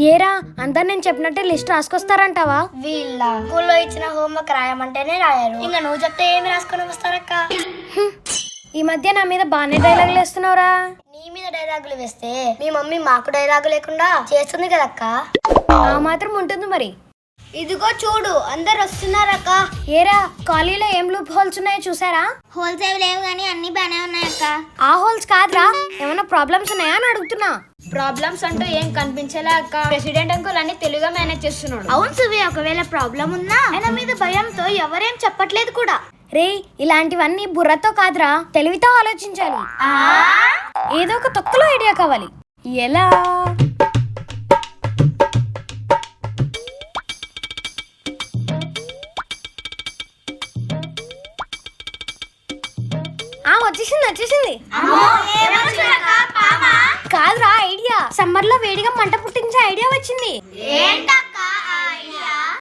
ఏరా అందరు నేను చెప్పినట్టే లిస్ట్ రాసుకొస్తారంటావా? వీళ్ళ స్కూల్లో ఇచ్చిన హోంవర్క్ రాయమంటేనే రాయరు, ఇంకా నువ్వు చెప్తే ఏమి రాసుకొని వస్తారక్క? ఈ మధ్య నా మీద బాగానే డైలాగులు వేస్తున్నావురా. నీ మీద డైలాగులు వేస్తే మీ మమ్మీ మాకు డైలాగు లేకుండా చేస్తుంది కదక్క. ఆ మాత్రం ఉంటుంది మరి. ఇదిగో చూడు, అందరు వస్తున్నారక్క. ఏరా కాలేజీలో ఏం లూప్ హోల్స్ ఉన్నాయో చూసారా? హోల్స్ ఏవి లేవు కానీ అన్ని బానే ఉన్నాయక్క. ఆ హోల్స్ కాదురా, ఏమైనా ప్రాబ్లమ్స్ ఉన్నాయా అని అడుగుతున్నా. ప్రాబ్లమ్స్ అంటూ ఏం కనిపించలే అక్క. ప్రెసిడెంట్ అంకుల్ అన్ని తెలుగుగా మేనేజ్ చేస్తున్నాడు. అవును సువి, ఒకవేళ ప్రాబ్లం ఉన్నా ఆయన మీద భయంతో ఎవరేం చెప్పట్లేదు కూడా. రే ఇలాంటివన్నీ బుర్రతో కాదురా, తెలివితో ఆలోచించాలి. ఏదో ఒక తొక్కలో ఐడియా కావాలి. ఎలా? వచ్చేసింది. కాదురా ఐడియా, సమ్మర్ లో వేడిగా మంట పుట్టించే ఐడియా వచ్చింది. ఏంటా